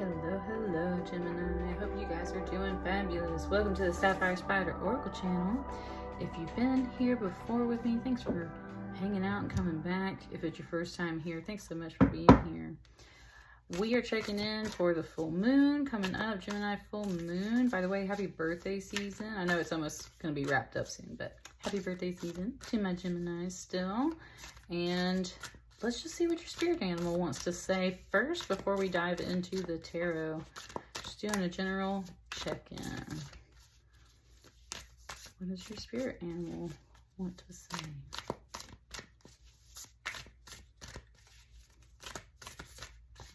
Hello, hello, Gemini. I hope you guys are doing fabulous. Welcome to the Sapphire Spider Oracle channel. If you've been here before with me, thanks for hanging out and coming back. If it's your first time here, thanks so much for being here. We are checking in for the full moon coming up, Gemini full moon. By the way, happy birthday season. I know it's almost going to be wrapped up soon, but happy birthday season to my Geminis still. And let's just see what your spirit animal wants to say first before we dive into the tarot. Just doing a general check-in. What does your spirit animal want to say?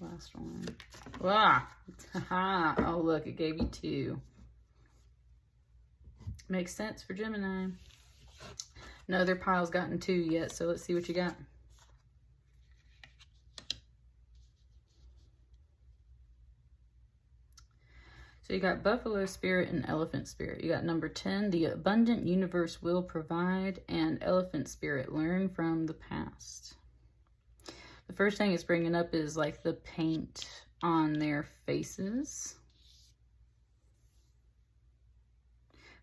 Last one. Ah, oh, look, it gave you 2. Makes sense for Gemini. No other pile's gotten 2 yet, so let's see what you got. So you got Buffalo Spirit and Elephant Spirit. You got number 10, the abundant universe will provide, and Elephant Spirit, learn from the past. The first thing it's bringing up is like the paint on their faces.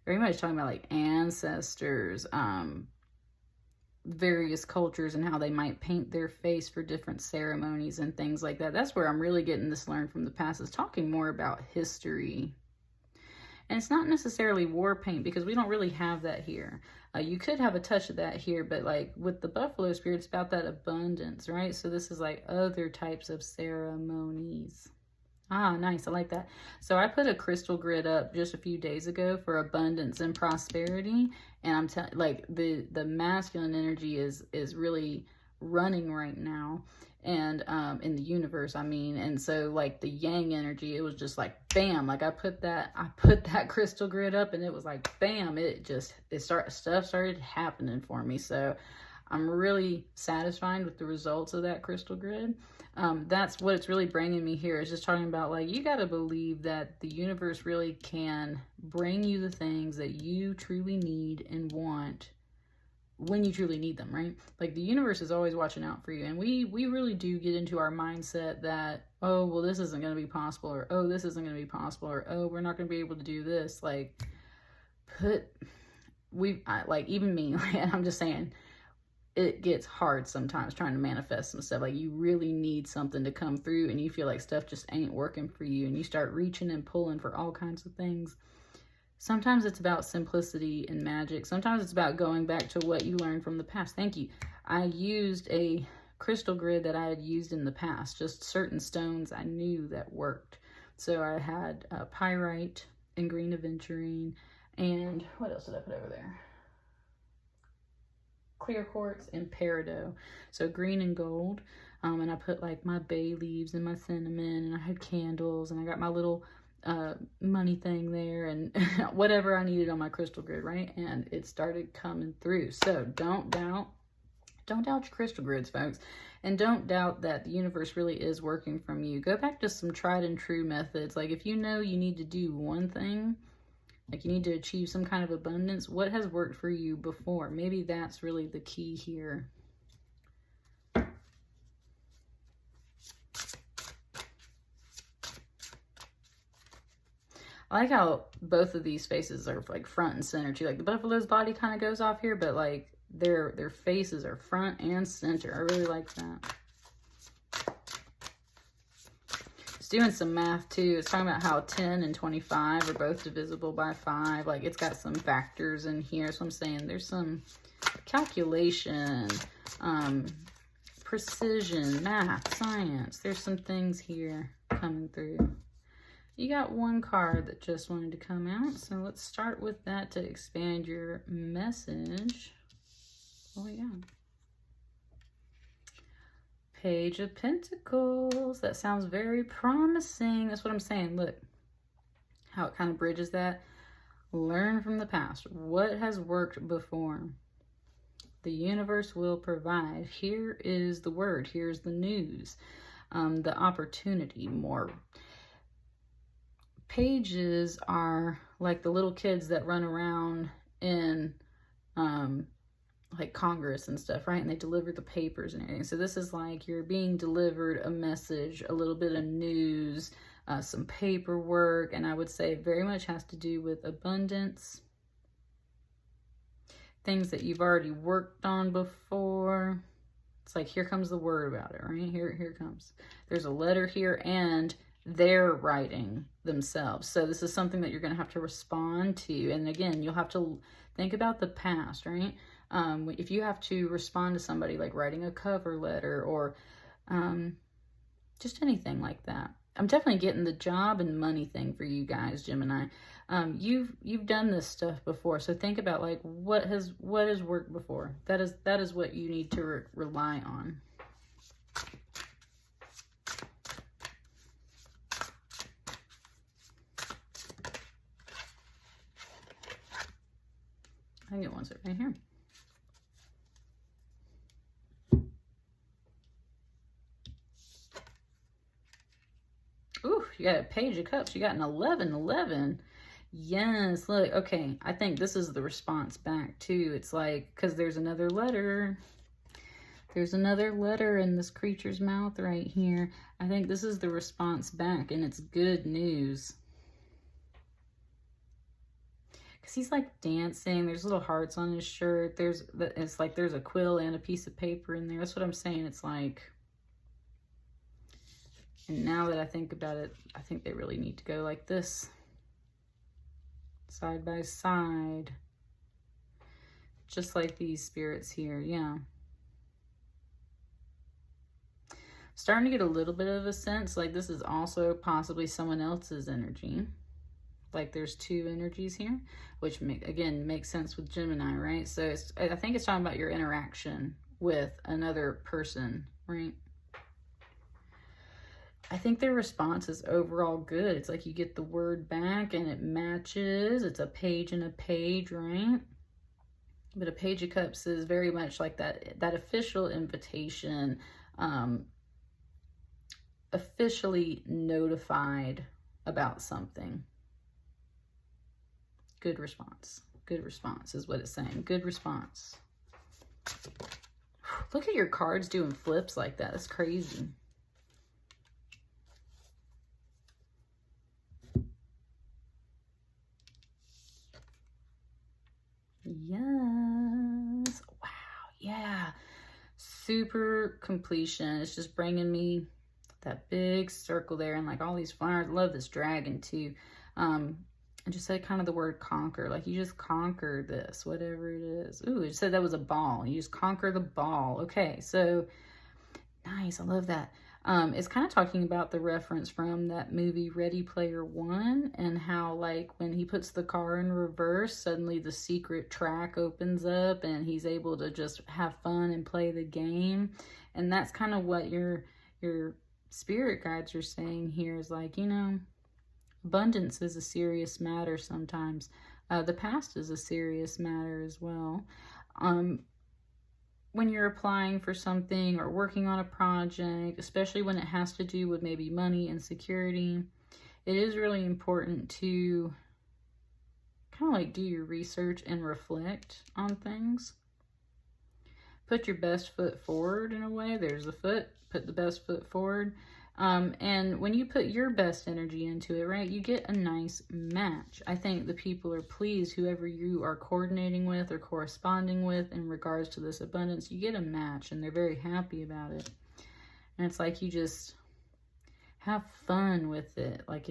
Very much talking about like ancestors, various cultures and how they might paint their face for different ceremonies and things like that. That's where I'm really getting this learn from the past, is talking more about history. And it's not necessarily war paint because we don't really have that here. You could have a touch of that here, but like with the Buffalo Spirit, it's about that abundance, right? So this is like other types of ceremonies. Ah, nice. I like that. So I put a crystal grid up just a few days ago for abundance and prosperity. And I'm telling, like, the masculine energy is really running right now. And in the universe, I mean. And so like the yang energy, it was just like bam. Like I put that crystal grid up and it was like bam. Stuff started happening for me. So I'm really satisfied with the results of that crystal grid. That's what it's really bringing me here, is just talking about like, you got to believe that the universe really can bring you the things that you truly need and want when you truly need them, right? Like the universe is always watching out for you. And we really do get into our mindset that, oh, well, this isn't going to be possible, or, oh, this isn't going to be possible, or, oh, we're not going to be able to do this. Like even me, and I'm just saying, it gets hard sometimes trying to manifest some stuff. Like you really need something to come through and you feel like stuff just ain't working for you and you start reaching and pulling for all kinds of things. Sometimes it's about simplicity and magic. Sometimes it's about going back to what you learned from the past. Thank you. I used a crystal grid that I had used in the past, just certain stones I knew that worked. So I had pyrite and green aventurine, and what else did I put over there? Clear Quartz and peridot, so green and gold. And I put like my bay leaves and my cinnamon, and I had candles, and I got my little money thing there, and whatever I needed on my crystal grid, right? And it started coming through. So don't doubt your crystal grids, folks, and don't doubt that the universe really is working from you. Go back to some tried and true methods. Like if you know you need to do one thing, like you need to achieve some kind of abundance, what has worked for you before? Maybe that's really the key here. I like how both of these faces are like front and center too. Like the buffalo's body kind of goes off here, but like their faces are front and center. I really like that. It's doing some math too. It's talking about how 10 and 25 are both divisible by 5. Like it's got some factors in here. So I'm saying there's some calculation, precision, math, science. There's some things here coming through. You got one card that just wanted to come out. So let's start with that to expand your message. Oh yeah. Page of Pentacles. That sounds very promising. That's what I'm saying. Look how it kind of bridges that. Learn from the past. What has worked before? The universe will provide. Here is the word. Here's the news. The opportunity. More. Pages are like the little kids that run around in like Congress and stuff, right? And they deliver the papers and everything. So this is like you're being delivered a message, a little bit of news, some paperwork, and I would say it very much has to do with abundance. Things that you've already worked on before. It's like, here comes the word about it, right? Here it comes. There's a letter here, and they're writing themselves. So this is something that you're going to have to respond to. And again, you'll have to think about the past, right? If you have to respond to somebody, like writing a cover letter or just anything like that. I'm definitely getting the job and money thing for you guys, Gemini. You've done this stuff before, so think about like what has worked before. That is what you need to rely on. I think it wants it right here. Ooh, you got a Page of Cups. You got an 11. Yes, look, okay. I think this is the response back too. It's like, because there's another letter. There's another letter in this creature's mouth right here. I think this is the response back, and it's good news. Because he's like dancing. There's little hearts on his shirt. It's like there's a quill and a piece of paper in there. That's what I'm saying. It's like, and now that I think about it, I think they really need to go like this. Side by side. Just like these spirits here, yeah. Starting to get a little bit of a sense like this is also possibly someone else's energy. Like there's two energies here, which again makes sense with Gemini, right? So I think it's talking about your interaction with another person, right? I think their response is overall good. It's like you get the word back and it matches. It's a page and a page, right? But a Page of Cups is very much like that official invitation, officially notified about something. Good response. Good response is what it's saying. Good response. Look at your cards doing flips like that. That's crazy. Yes. Wow. Yeah. Super completion. It's just bringing me that big circle there and like all these flowers. I love this dragon too. And just said kind of the word conquer. Like you just conquer this, whatever it is. Ooh, it said that was a ball. You just conquer the ball. Okay. So nice. I love that. It's kind of talking about the reference from that movie Ready Player One and how like when he puts the car in reverse, suddenly the secret track opens up and he's able to just have fun and play the game. And that's kind of what your spirit guides are saying here is like, you know, abundance is a serious matter sometimes. The past is a serious matter as well. When you're applying for something or working on a project, especially when it has to do with maybe money and security, it is really important to kind of like do your research and reflect on things. Put your best foot forward in a way. There's the foot. Put the best foot forward. And when you put your best energy into it, right, you get a nice match. I think the people are pleased, whoever you are coordinating with or corresponding with in regards to this abundance, you get a match and they're very happy about it. And it's like you just have fun with it. Like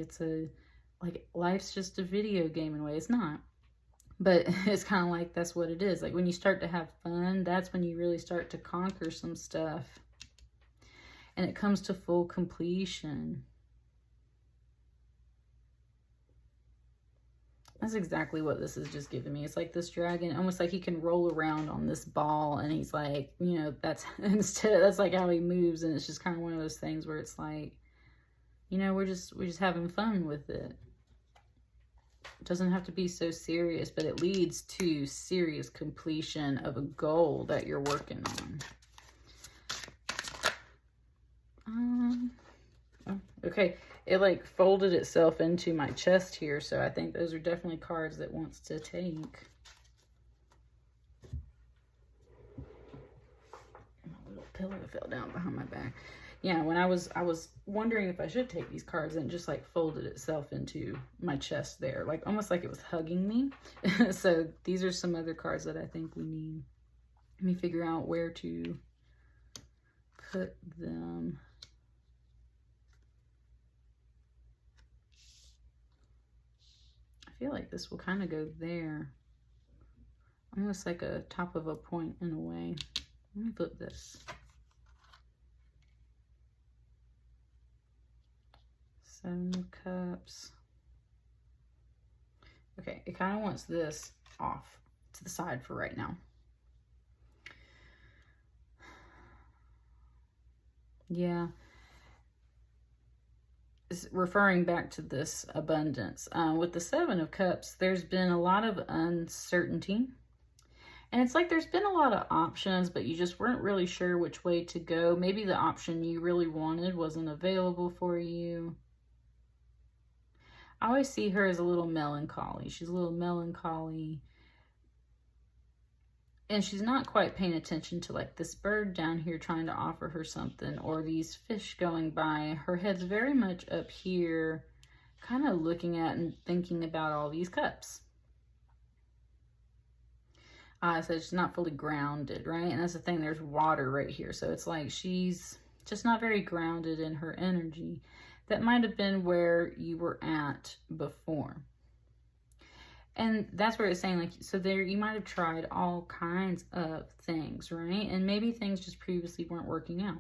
like life's just a video game in a way. It's not. But it's kind of like that's what it is. Like when you start to have fun, that's when you really start to conquer some stuff. And it comes to full completion. That's exactly what this is just giving me. It's like this dragon, almost like he can roll around on this ball and he's like, you know, that's like how he moves. And it's just kind of one of those things where it's like, you know, we're just having fun with it. It doesn't have to be so serious, but it leads to serious completion of a goal that you're working on. Okay, it like folded itself into my chest here, so I think those are definitely cards that wants to take. My little pillow fell down behind my back. yeah, when I was wondering if I should take these cards, and it just like folded itself into my chest there, like almost like it was hugging me. So these are some other cards that I think we need. Let me figure out where to put them. I feel like this will kind of go there. Almost like a top of a point in a way. Let me flip this. Seven of Cups. Okay, it kind of wants this off to the side for right now. Yeah. It's referring back to this abundance. With the Seven of Cups, there's been a lot of uncertainty. And it's like there's been a lot of options, but you just weren't really sure which way to go. Maybe the option you really wanted wasn't available for you. I always see her as a little melancholy. She's a little melancholy. And she's not quite paying attention to like this bird down here trying to offer her something, or these fish going by. Her head's very much up here, kind of looking at and thinking about all these cups. So she's not fully grounded, right? And that's the thing, there's water right here. So it's like she's just not very grounded in her energy. That might have been where you were at before. And that's where it's saying, like, so there you might have tried all kinds of things, right? And maybe things just previously weren't working out.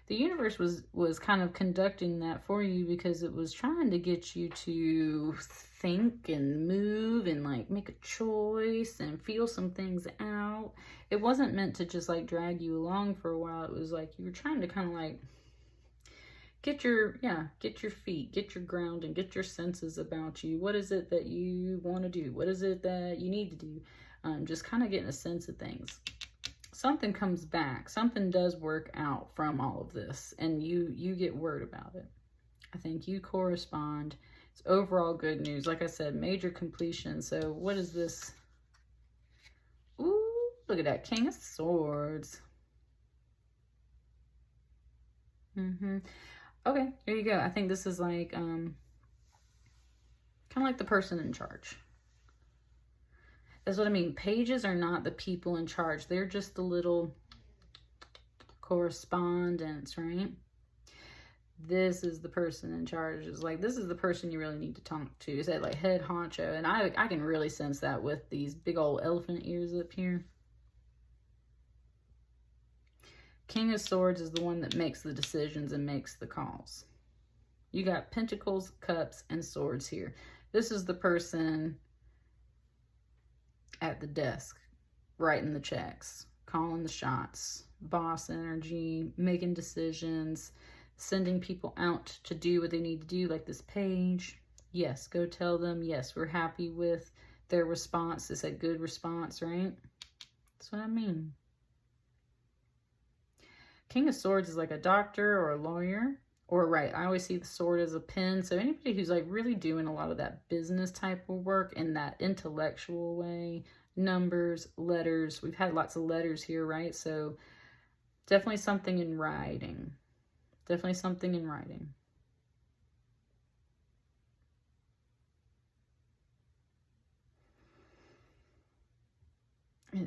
The universe was kind of conducting that for you because it was trying to get you to think and move and like make a choice and feel some things out. It wasn't meant to just like drag you along for a while. It was like you were trying to kind of like get your feet, get your ground, and get your senses about you. What is it that you want to do? What is it that you need to do? Just kind of getting a sense of things. Something comes back. Something does work out from all of this, and you get word about it. I think you correspond. It's overall good news. Like I said, major completion. So what is this? Ooh, look at that King of Swords. Okay, there you go. I think this is like, kind of like the person in charge. That's what I mean. Pages are not the people in charge. They're just the little correspondents, right? This is the person in charge. It's like, this is the person you really need to talk to. Is that like head honcho? And I can really sense that with these big old elephant ears up here. King of Swords is the one that makes the decisions and makes the calls. You got Pentacles, Cups, and Swords here. This is the person at the desk, writing the checks, calling the shots, boss energy, making decisions, sending people out to do what they need to do, like this page. Yes, go tell them, yes, we're happy with their response. It's a good response, right? That's what I mean. King of Swords is like a doctor or a lawyer, or right, I always see the sword as a pen. So anybody who's like really doing a lot of that business type of work in that intellectual way, numbers, letters. We've had lots of letters here, right? So definitely something in writing. Definitely something in writing.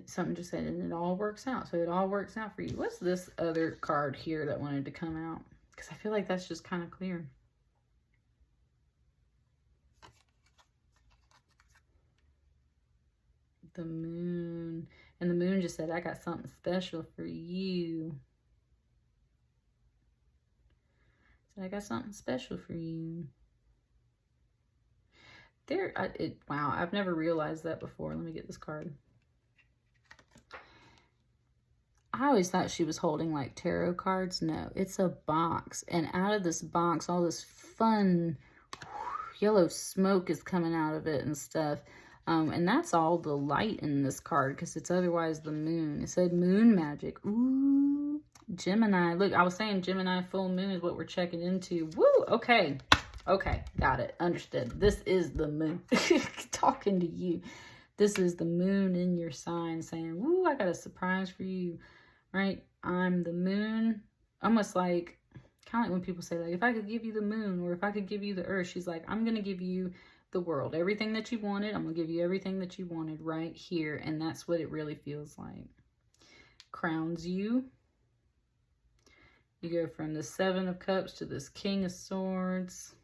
Something just said, and it all works out. So it all works out for you. What's this other card here that wanted to come out? Because I feel like that's just kind of clear. The Moon. And the Moon just said, I got something special for you. So I got something special for you. Wow, I've never realized that before. Let me get this card. I always thought she was holding like tarot cards. No, it's a box. And out of this box, all this fun yellow smoke is coming out of it and stuff. And that's all the light in this card because it's otherwise the moon. It said moon magic. Ooh, Gemini. Look, I was saying Gemini full moon is what we're checking into. Woo, okay. Okay, got it. Understood. This is the moon. Talking to you. This is the moon in your sign saying, woo, I got a surprise for you. Right? I'm the moon. almost like, kind of like when people say, like, if I could give you the moon or if I could give you the earth, she's like, I'm going to give you the world. Everything that you wanted, I'm going to give you everything that you wanted right here. And that's what it really feels like. Crowns you. You go from the 7 of Cups to this King of Swords.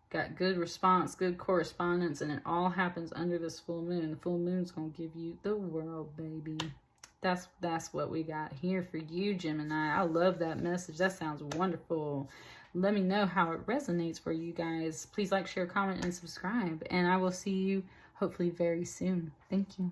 Got good response, good correspondence, and it all happens under this full moon. The full moon's going to give you the world, baby. That's what we got here for you, Gemini. I love that message. That sounds wonderful. Let me know how it resonates for you guys. Please like, share, comment, and subscribe. And I will see you hopefully very soon. Thank you.